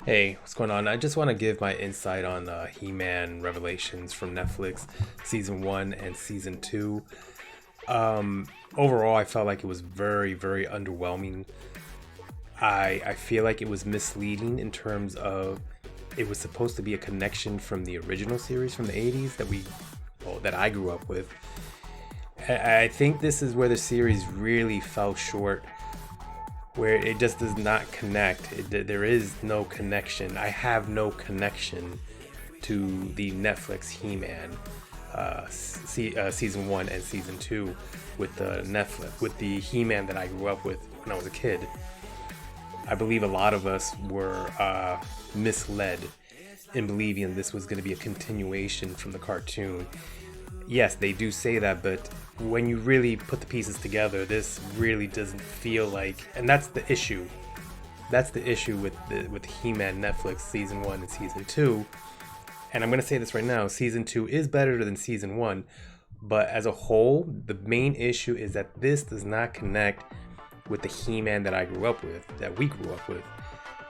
Hey, what's going on? I just want to give my insight on He-Man Revelations from Netflix, season one and season two. Overall, I felt like it was very, very underwhelming. I feel like it was misleading in terms of it was supposed to be a connection from the original series from the 80s that I grew up with. I think this is where the series really fell short, where it just does not connect. There is no connection. I have no connection to the Netflix He-Man season one and season two with the Netflix with the He-Man that I grew up with when I was a kid. I believe a lot of us were misled in believing this was going to be a continuation from the cartoon. Yes, they do say that, but when you really put the pieces together, this really doesn't feel like, and that's the issue. That's the issue with He-Man Netflix season one and season two. And I'm gonna say this right now: season two is better than season one, but as a whole, the main issue is that this does not connect with the He-Man that I grew up with, that we grew up with.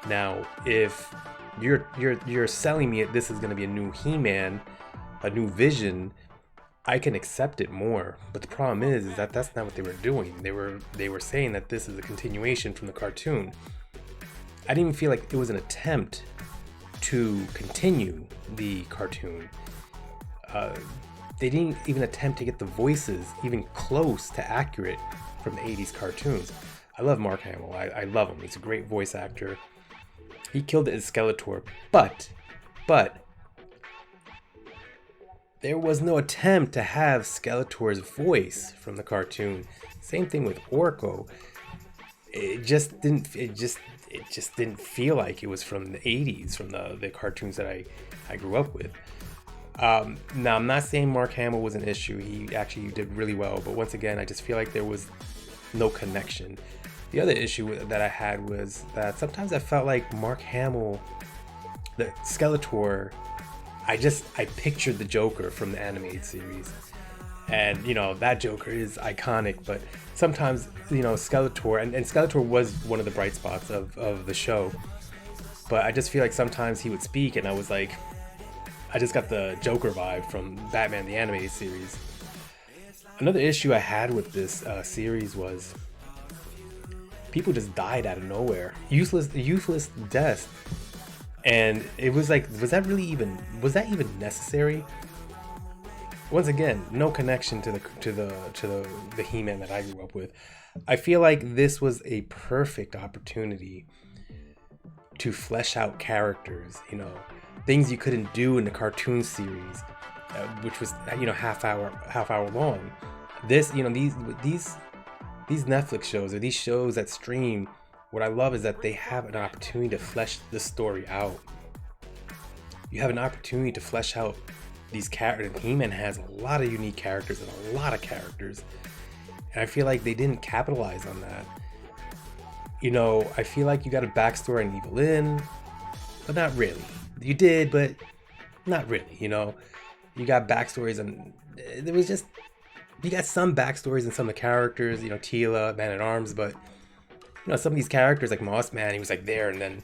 Now, if you're selling me this is gonna be a new He-Man, a new vision, I can accept it more, but the problem is that that's not what they were doing. They were saying that this is a continuation from the cartoon. I didn't even feel like it was an attempt to continue the cartoon. Uh, they didn't even attempt to get the voices even close to accurate from the 80s cartoons. I love Mark Hamill. I love him. He's a great voice actor. He killed it as Skeletor, but there was no attempt to have Skeletor's voice from the cartoon. Same thing with Orko. It just didn't feel like it was from the 80s, from the cartoons that I grew up with. Now I'm not saying Mark Hamill was an issue. He actually did really well, but once again, I just feel like there was no connection. The other issue that I had was that sometimes I felt like Mark Hamill, the Skeletor, I pictured the Joker from the animated series, and that Joker is iconic. But sometimes Skeletor, and Skeletor was one of the bright spots of the show. But I just feel like sometimes he would speak, and I was like, I just got the Joker vibe from Batman the animated series. Another issue I had with this series was people just died out of nowhere, useless deaths. And it was like, was that even necessary? Once again, no connection to the He-Man that I grew up with. I feel like this was a perfect opportunity to flesh out characters, things you couldn't do in the cartoon series, which was half hour long. This, these Netflix shows, or these shows that stream, what I love is that they have an opportunity to flesh the story out. You have an opportunity to flesh out these characters. He-Man has a lot of unique characters and a lot of characters. And I feel like they didn't capitalize on that. I feel like you got a backstory on Evil Lynn, but not really. You did, but not really, You got backstories, and there was just, you got some backstories in some of the characters, Teela, Man at Arms, but some of these characters like Moss Man, he was like there, and then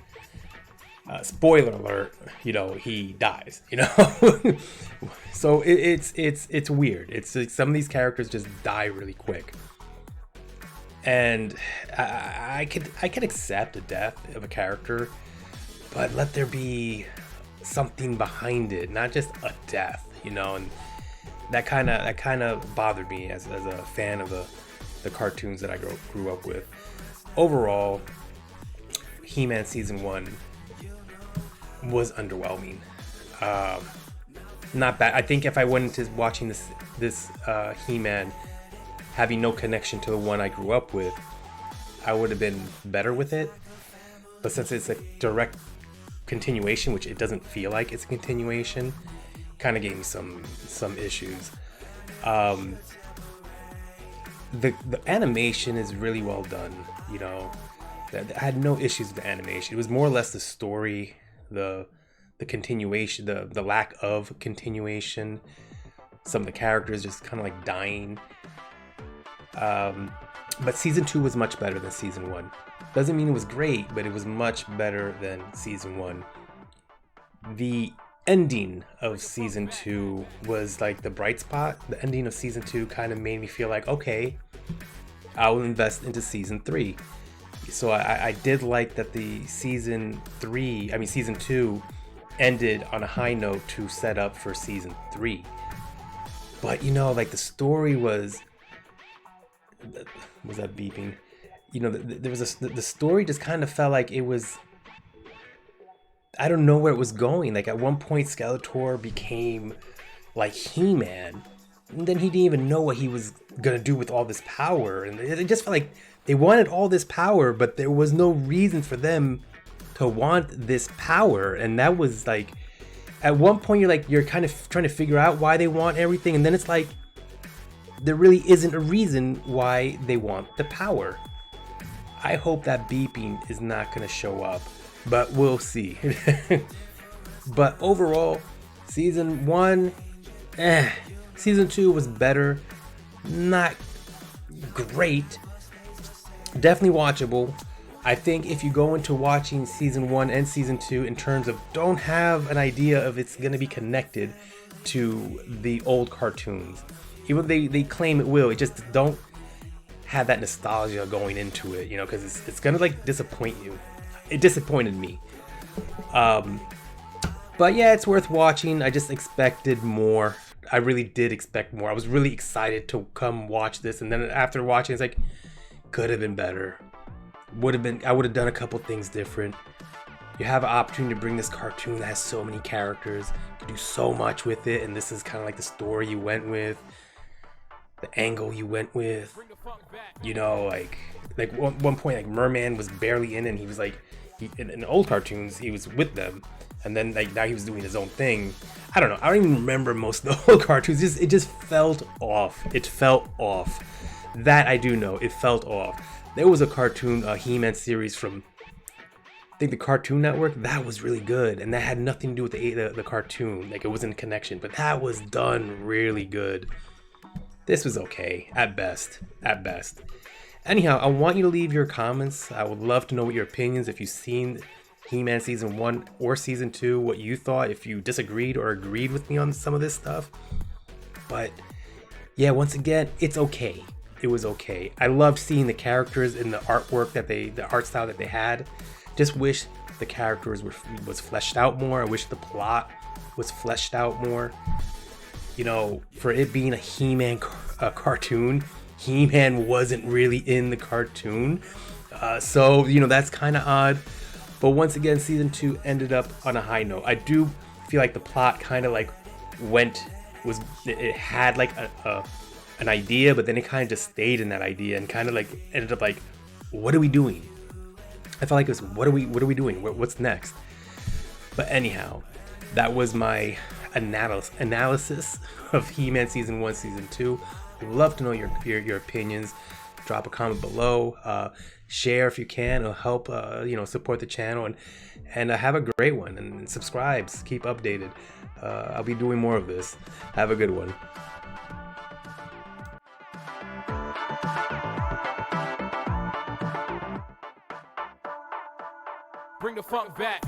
spoiler alert, he dies. So it's weird. It's like some of these characters just die really quick, and I could accept the death of a character, but let there be something behind it, not just a death. And that kind of bothered me as a fan of the cartoons that I grew up with. Overall, He-Man season one was underwhelming. Not bad. I think if I went into watching this He-Man having no connection to the one I grew up with, I would have been better with it. But since it's a direct continuation, which it doesn't feel like it's a continuation, kind of gave me some issues. The animation is really well done. I had no issues with the animation. It was more or less the story, the continuation, the lack of continuation. Some of the characters just kind of like dying. But season two was much better than season one. Doesn't mean it was great, but it was much better than season 1. The ending of season 2 was like the bright spot. The ending of season 2 kind of made me feel like, okay, I'll invest into season 3. So I did like that the season 2 ended on a high note to set up for season 3. But like the story was that beeping? There was the story just kind of felt like it was, I don't know where it was going. Like at one point Skeletor became like He-Man, and then he didn't even know what he was gonna do with all this power, and it just felt like they wanted all this power, but there was no reason for them to want this power. And that was like, at one point you're kind of trying to figure out why they want everything, and then it's like there really isn't a reason why they want the power. I hope that beeping is not going to show up, but we'll see. But overall, season 1, season 2 was better. Not great. Definitely watchable. I think if you go into watching season 1 and season 2 in terms of don't have an idea of it's going to be connected to the old cartoons, even though they claim it will, it just don't have that nostalgia going into it, because it's gonna like disappoint you. It disappointed me. But yeah, it's worth watching. I just expected more. I really did expect more. I was really excited to come watch this, and then after watching, it's like, could have been better. I would have done a couple things different. You have an opportunity to bring this cartoon that has so many characters, you can do so much with it, and this is kind of like the story you went with, the angle you went with. Like one point, like Merman was barely in, and he was like, in old cartoons he was with them, and then like now he was doing his own thing. I don't know. I don't even remember most of the old cartoons. It just felt off. It felt off. That I do know. It felt off. There was a cartoon, He-Man series from, I think, the Cartoon Network. That was really good, and that had nothing to do with the cartoon. Like, it wasn't a connection, but that was done really good. This was okay, at best. At best. Anyhow, I want you to leave your comments. I would love to know what your opinions, if you've seen He-Man season 1 or season 2, what you thought, if you disagreed or agreed with me on some of this stuff. But yeah, once again, it's okay. It was okay. I loved seeing the characters in the artwork the art style that they had. Just wish the characters was fleshed out more. I wish the plot was fleshed out more. For it being a He-Man cartoon, He-Man wasn't really in the cartoon. So that's kind of odd. But once again, season 2 ended up on a high note. I do feel like the plot kind of like it had like an idea, but then it kind of just stayed in that idea and kind of like ended up like, what are we doing? I felt like it was, what are we doing? What's next? But anyhow, that was my analysis of He-Man season 1, season 2. Love to know your opinions. Drop a comment below. Share if you can. It'll help support the channel, and have a great one, and subscribe. Keep updated. I'll be doing more of this. Have a good one. Bring the funk back.